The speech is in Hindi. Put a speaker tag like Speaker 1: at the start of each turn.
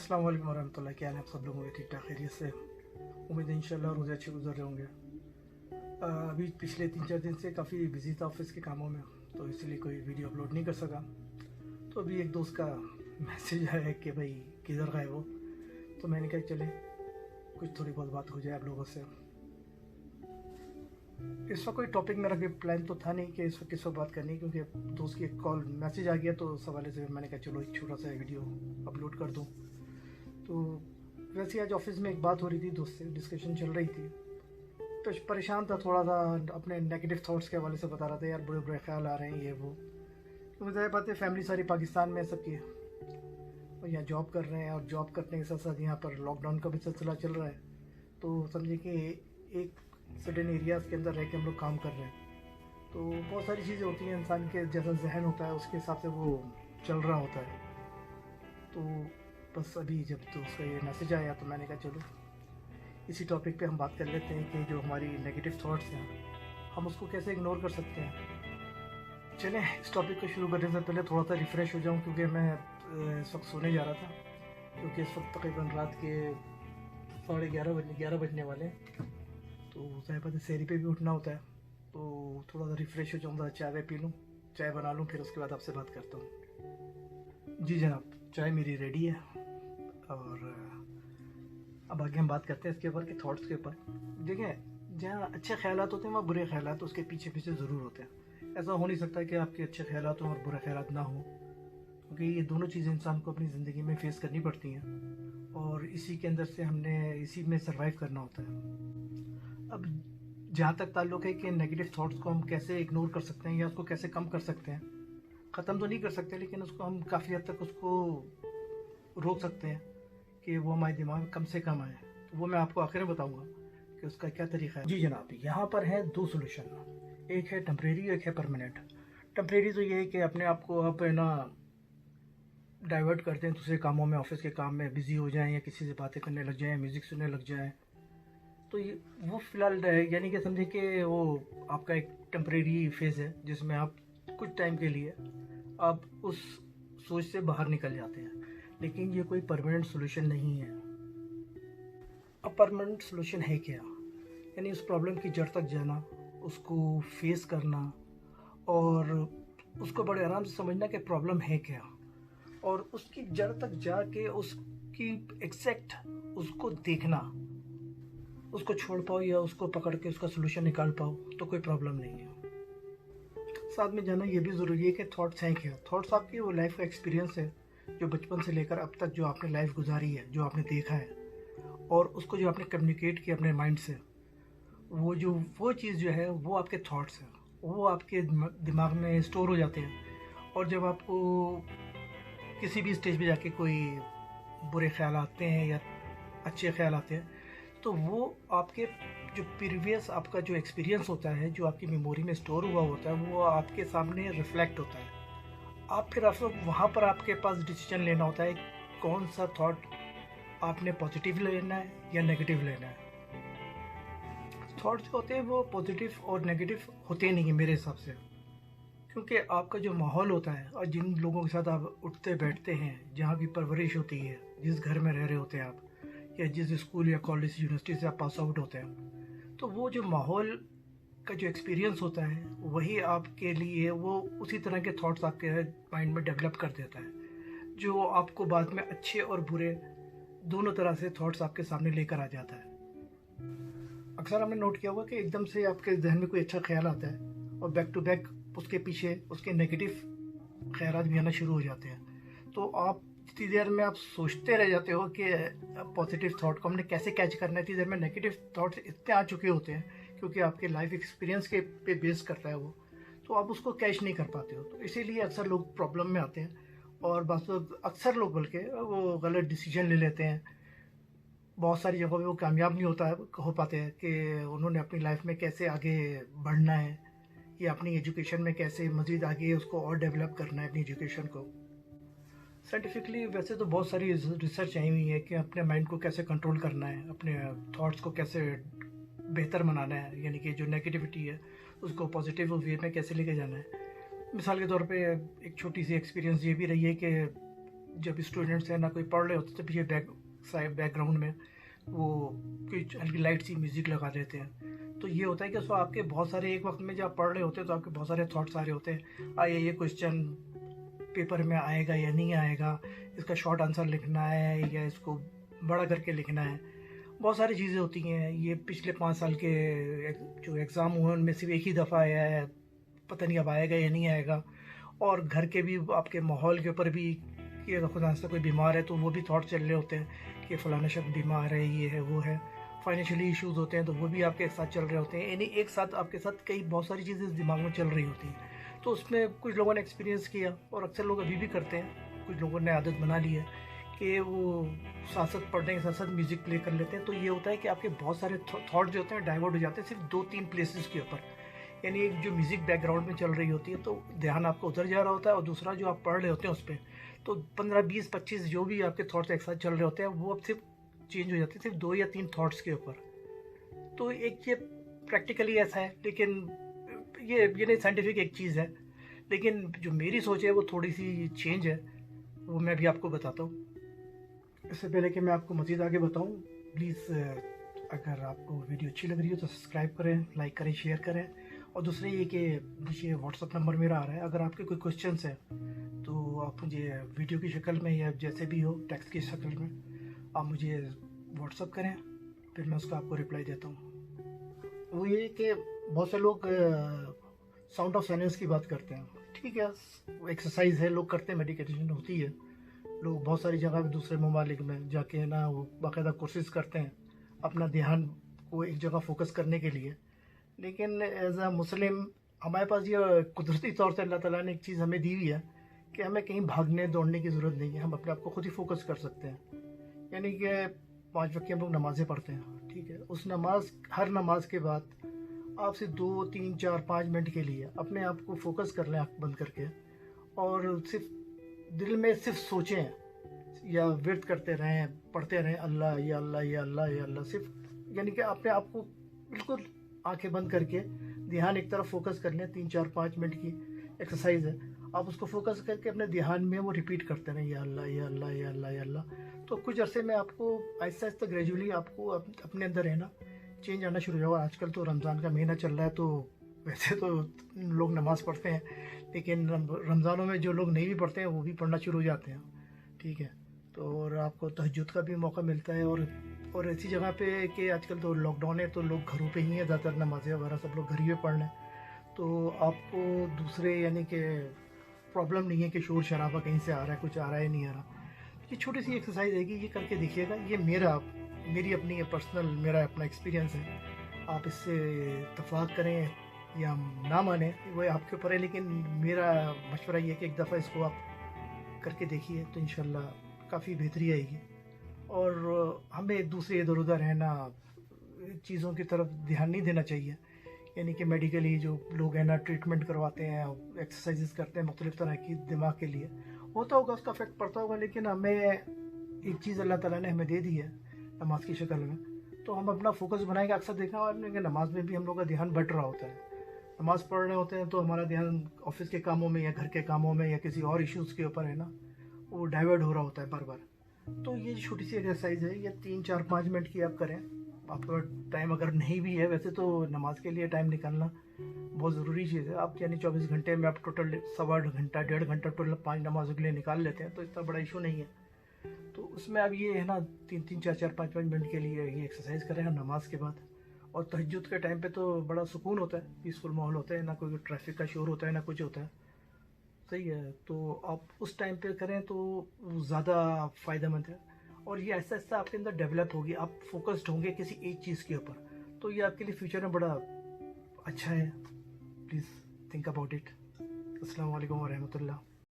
Speaker 1: अस्सलाम वालेकुम वरहमतुल्लाह। क्या हाल है आप सब लोगों के? ठीक ठाक खैरियत से? उम्मीद है इंशाल्लाह रोज़े अच्छे गुजर रहे होंगे। अभी पिछले 3-4 दिन से काफ़ी बिजी था ऑफिस के कामों में, तो इसलिए कोई वीडियो अपलोड नहीं कर सका। तो अभी एक दोस्त का मैसेज आया कि भाई किधर गए वो, तो मैंने कहा चले कुछ थोड़ी बहुत बात हो जाए आप लोगों से। इस वक्त कोई टॉपिक मेरा भी प्लान तो था नहीं कि इस वक्त किस वक्त बात करनी, क्योंकि दोस्त की एक कॉल मैसेज आ गया तो उस हवाले से मैंने कहा चलो एक छोटा सा वीडियो अपलोड कर दूँ। तो वैसे आज ऑफिस में एक बात हो रही थी, दोस्त से डिस्कशन चल रही थी, तो परेशान था थोड़ा सा, अपने नेगेटिव थॉट्स के हवाले से बता रहा था। यार बुरे बुरे ख्याल आ रहे हैं ये वो, तो ज़ाहिर बात है फैमिली सारी पाकिस्तान में सबकी, और यहाँ जॉब कर रहे हैं, और जॉब करने के साथ साथ यहाँ पर लॉकडाउन का भी सिलसिला चल रहा है। तो समझे कि एक सडन एरियाज़ के अंदर रह के हम लोग काम कर रहे हैं, तो बहुत सारी चीज़ें होती हैं, इंसान के जैसा जहन होता है उसके हिसाब से वो चल रहा होता है। तो बस अभी जब तो उसका ये मैसेज आया तो मैंने कहा चलो इसी टॉपिक पे हम बात कर लेते हैं कि जो हमारी नेगेटिव थॉट्स हैं हम उसको कैसे इग्नोर कर सकते हैं। चलें इस टॉपिक को शुरू करने से पहले थोड़ा सा रिफ़्रेश हो जाऊं, क्योंकि मैं इस वक्त सोने जा रहा था, क्योंकि इस वक्त तकरीबन रात के 11:30 बजने वाले हैं। तो ज़ाहिर बात है सहरी पे भी उठना होता है, तो थोड़ा सा रिफ़्रेश हो जाऊँगा, चाय पी लूँ, चाय बना लूँ, फिर उसके बाद आपसे बात करता हूँ। जी जनाब, चाय मेरी रेडी है, और अब आगे हम बात करते हैं इसके ऊपर कि थॉट्स के ऊपर। देखें, जहाँ अच्छे ख्यालात होते हैं वहाँ बुरे ख्यालात उसके पीछे पीछे ज़रूर होते हैं। ऐसा हो नहीं सकता कि आपके अच्छे ख्यालात हों और बुरे ख्यालात ना हों, क्योंकि ये दोनों चीज़ें इंसान को अपनी ज़िंदगी में फ़ेस करनी पड़ती हैं, और इसी के अंदर से हमने इसी में सर्वाइव करना होता है। अब जहाँ तक ताल्लुक़ है कि नेगेटिव थॉट्स को हम कैसे इग्नोर कर सकते हैं या उसको कैसे कम कर सकते हैं, ख़त्म तो नहीं कर सकते, लेकिन उसको हम काफ़ी हद तक उसको रोक सकते हैं कि वो हमारे दिमाग में कम से कम आए। तो वो मैं आपको आखिर में बताऊंगा कि उसका क्या तरीका है। जी जनाब, यहाँ पर है दो सोल्यूशन, एक है टेम्परेरी, एक है परमानेंट। टेम्परेरी तो ये है कि अपने आप को आप है ना डाइवर्ट करते हैं दूसरे कामों में, ऑफिस के काम में बिज़ी हो जाएं, या किसी से बातें करने लग जाएं, म्यूज़िक सुनने लग जाएं, तो ये वो फ़िलहाल यानी कि समझे कि वो आपका एक टेम्परेरी फेज़ है, जिसमें आप कुछ टाइम के लिए आप उस सोच से बाहर निकल जाते हैं, लेकिन ये कोई परमानेंट सोल्यूशन नहीं है। अब परमानेंट सोल्यूशन है क्या? यानी उस प्रॉब्लम की जड़ तक जाना, उसको फेस करना, और उसको बड़े आराम से समझना कि प्रॉब्लम है क्या, और उसकी जड़ तक जाके उसकी एग्जैक्ट उसको देखना, उसको छोड़ पाओ या उसको पकड़ के उसका सोल्यूशन निकाल पाओ तो कोई प्रॉब्लम नहीं है। साथ में जाना ये भी ज़रूरी है कि थॉट्स हैं क्या। थॉट्स आपकी वो लाइफ का एक्सपीरियंस है जो बचपन से लेकर अब तक जो आपने लाइफ गुजारी है, जो आपने देखा है, और उसको जो आपने कम्युनिकेट किया अपने माइंड से, वो चीज़ जो है वो आपके थॉट्स हैं, वो आपके दिमाग में स्टोर हो जाते हैं। और जब आपको किसी भी स्टेज पे जाके कोई बुरे ख्याल आते हैं या अच्छे ख्याल आते हैं, तो वो आपके जो प्रीवियस आपका जो एक्सपीरियंस होता है, जो आपकी मेमोरी में स्टोर हुआ होता है, वो आपके सामने रिफ्लेक्ट होता है। आप फिर आप वहाँ पर आपके पास डिसीजन लेना होता है कौन सा थॉट आपने पॉजिटिव लेना है या नेगेटिव लेना है। थॉट्स जो होते हैं वो पॉजिटिव और नेगेटिव होते नहीं है मेरे हिसाब से, क्योंकि आपका जो माहौल होता है और जिन लोगों के साथ आप उठते बैठते हैं, जहाँ की परवरिश होती है, जिस घर में रह रहे होते हैं आप, या जिस स्कूल या कॉलेज यूनिवर्सिटी से आप पास आउट होते हैं, तो वो जो माहौल का जो एक्सपीरियंस होता है वही आपके लिए वो उसी तरह के थॉट्स आपके माइंड में डेवलप कर देता है, जो आपको बाद में अच्छे और बुरे दोनों तरह से थॉट्स आपके सामने लेकर आ जाता है। अक्सर हमने नोट किया होगा कि एकदम से आपके जहन में कोई अच्छा ख्याल आता है और बैक टू बैक उसके पीछे उसके नेगेटिव ख्यालात भी आना शुरू हो जाते हैं, तो आप इतनी देर में आप सोचते रह जाते हो कि पॉजिटिव थॉट को हमने कैसे कैच करना है। इतनी देर में नेगेटिव थॉट्स इतने आ चुके होते हैं, क्योंकि आपके लाइफ एक्सपीरियंस के पे बेस करता है वो, तो आप उसको कैच नहीं कर पाते हो। तो इसीलिए अक्सर लोग प्रॉब्लम में आते हैं, और बस अक्सर लोग बल्कि वो गलत डिसीजन ले लेते हैं। बहुत सारी जगहों पे वो कामयाब नहीं हो पाते हैं कि उन्होंने अपनी लाइफ में कैसे आगे बढ़ना है, या अपनी एजुकेशन में कैसे मज़ीद आगे उसको और डेवलप करना है अपनी एजुकेशन को। साइंटिफिकली वैसे तो बहुत सारी रिसर्च आई हुई है कि अपने माइंड को कैसे कंट्रोल करना है, अपने थॉट्स को कैसे बेहतर बनाना है, यानी कि जो नेगेटिविटी है उसको पॉजिटिव वे में कैसे लेके जाना है। मिसाल के तौर पे एक छोटी सी एक्सपीरियंस ये भी रही है कि जब स्टूडेंट्स हैं ना कोई पढ़ रहे होते तो पीछे बैकग्राउंड में वो कुछ हल्की लाइट सी म्यूज़िक लगा देते हैं। तो ये होता है कि उसको आपके बहुत सारे एक वक्त में जब आप पढ़ रहे होते हैं तो आपके बहुत सारे थॉट्स आ रहे होते हैं, आइए ये क्वेश्चन पेपर में आएगा या नहीं आएगा, इसका शॉर्ट आंसर लिखना है या इसको बड़ा करके लिखना है। बहुत सारी चीज़ें होती हैं। ये पिछले 5 साल के जो एग्ज़ाम हुए उनमें सिर्फ एक ही दफ़ा आया है, पता नहीं अब आएगा या नहीं आएगा। और घर के भी आपके माहौल के ऊपर भी कि अगर खुदा से कोई बीमार है तो वो भी थॉट चल रहे होते हैं कि फ़लाना शख्स बीमार है, ये है वो है। फाइनेंशियली इश्यूज़ होते हैं तो वो भी आपके साथ चल रहे होते हैं, यानी एक साथ आपके साथ कई बहुत सारी चीज़ें दिमाग में चल रही होती हैं। तो उसमें कुछ लोगों ने एक्सपीरियंस किया और अक्सर लोग अभी भी करते हैं, कुछ लोगों ने आदत बना ली है कि वो साथ साथ पढ़ने के साथ साथ म्यूज़िक प्ले कर लेते हैं। तो ये होता है कि आपके बहुत सारे थॉट जो होते हैं डाइवर्ट हो जाते हैं सिर्फ 2-3 प्लेसेस के ऊपर। यानी एक जो म्यूज़िक बैकग्राउंड में चल रही होती है तो ध्यान आपका उधर जा रहा होता है, और दूसरा जो आप पढ़ रहे होते हैं उस पर तो 15-20-25 जो भी आपके थॉट्स एक साथ चल रहे होते हैं वो अब सिर्फ चेंज हो जाते हैं सिर्फ 2 या 3 थॉट्स के ऊपर। तो एक ये प्रैक्टिकली ऐसा है, लेकिन ये नहीं साइंटिफिक एक चीज़ है, लेकिन जो मेरी सोच है वो थोड़ी सी चेंज है, वो मैं भी आपको बताता हूँ। इससे पहले कि मैं आपको मज़ीद आगे बताऊँ, प्लीज़ अगर आपको वीडियो अच्छी लग रही हो तो सब्सक्राइब करें, लाइक करें, शेयर करें। और दूसरे ये कि मुझे व्हाट्सअप नंबर मेरा आ रहा है, अगर आपके कोई क्वेश्चंस हैं तो आप मुझे वीडियो की शक्ल में या जैसे भी हो टेक्स्ट की शक्ल में आप मुझे व्हाट्सअप करें, फिर मैं उसका आपको रिप्लाई देता हूँ। वो ये कि बहुत से लोग साउंड ऑफ साइलेंस की बात करते हैं, ठीक है, वो एक्सरसाइज है, लोग करते हैं, मेडिटेशन होती है। लोग बहुत सारी जगह पे दूसरे ममालिक में जाके ना वो बाकायदा कोशिश करते हैं अपना ध्यान को एक जगह फोकस करने के लिए। लेकिन एज अ मुस्लिम हमारे पास ये कुदरती तौर से अल्लाह ताला ने एक चीज़ हमें दी हुई है कि हमें कहीं भागने दौड़ने की ज़रूरत नहीं है, हम अपने आप को खुद ही फोकस कर सकते हैं। यानी कि 5 वक्त की हम लोग नमाज़ें पढ़ते हैं, ठीक है, उस नमाज हर नमाज के बाद आप सिर्फ 2, 3, 4, 5 मिनट के लिए अपने आप को फोकस कर लें आँख बंद करके, और सिर्फ दिल में सिर्फ सोचें या विर्द करते रहें, पढ़ते रहें अल्लाह या अल्लाह या अल्लाह या अल्लाह, सिर्फ यानी कि अपने आप को बिल्कुल आंखें बंद करके ध्यान एक तरफ फोकस कर लें। 3, 4, 5 मिनट की एक्सरसाइज है, आप उसको फोकस करके अपने ध्यान में वो रिपीट करते रहें या अल्लाह या अल्लाह या अल्लाह या अल्लाह। तो कुछ अरसे में आपको आहिस्ता आहिस्ता ग्रेजुअली आपको अपने अंदर है ना चेंज आना शुरू होगा। आजकल तो रमज़ान का महीना चल रहा है, तो वैसे तो लोग नमाज़ पढ़ते हैं, लेकिन रमज़ानों में जो लोग नहीं भी पढ़ते हैं वो भी पढ़ना शुरू हो जाते हैं, ठीक है। तो और आपको तहज्जुद का भी मौका मिलता है, और ऐसी जगह पे कि आजकल तो लॉकडाउन है तो लोग घरों पे ही हैं, ज़्यादातर नमाज़ें वगैरह सब लोग घर ही में पढ़ रहे हैं। तो आपको दूसरे यानी कि प्रॉब्लम नहीं है कि शोर शराबा कहीं से आ रहा है, कुछ आ रहा है नहीं आ रहा। ये छोटी सी एक्सरसाइज है कि ये करके देखिएगा, ये मेरी अपनी पर्सनल मेरा अपना एक्सपीरियंस है। आप इससे इत्तफाक करें या ना माने वो आपके ऊपर है, लेकिन मेरा मशवरा ये है कि एक दफ़ा इसको आप करके देखिए तो इंशाल्लाह काफ़ी बेहतरी आएगी। और हमें एक दूसरे इधर उधर रहना चीज़ों की तरफ ध्यान नहीं देना चाहिए। यानी कि मेडिकली जो लोग हैं ना ट्रीटमेंट करवाते हैं, एक्सरसाइजेस करते हैं मुख्तलिफ़ तरह की दिमाग के लिए, होता होगा उसका इफेक्ट पड़ता होगा, लेकिन हमें एक चीज़ अल्लाह ताला ने हमें दे दी है नमाज की शक्ल में, तो हम अपना फोकस बनाएंगे। अक्सर देखा आपने कि नमाज में भी हम लोग का ध्यान बट रहा होता है, नमाज़ पढ़ रहे होते हैं तो हमारा ध्यान ऑफिस के कामों में या घर के कामों में या किसी और इश्यूज़ के ऊपर है ना वो डाइवर्ट हो रहा होता है बार बार। तो ये छोटी सी एक्सरसाइज है, ये 3, 4, 5 मिनट की आप करें। आपका टाइम अगर नहीं भी है, वैसे तो नमाज के लिए टाइम निकालना बहुत ज़रूरी चीज़ है। आप यानी 24 घंटे में आप टोटल 1.25 घंटा 1.5 घंटा टोटल 5 नमाजों के लिए निकाल लेते हैं, तो इतना बड़ा इशू नहीं है। तो उसमें अब ये है ना 3-3, 4-4, 5-5 मिनट के लिए ये एक्सरसाइज करें नमाज के बाद। और तहज्जुद के टाइम पे तो बड़ा सुकून होता है, पीसफुल माहौल होता है, ना कोई ट्रैफिक का शोर होता है ना कुछ होता है, सही है। तो आप उस टाइम पे करें तो ज़्यादा फ़ायदेमंद है, और ये ऐसा ऐसा आपके अंदर डेवलप होगी, आप फोकस्ड होंगे किसी एक चीज़ के ऊपर, तो ये आपके लिए फ्यूचर में बड़ा अच्छा है। Please think about it. अस्सलाम वालेकुम व रहमतुल्लाह।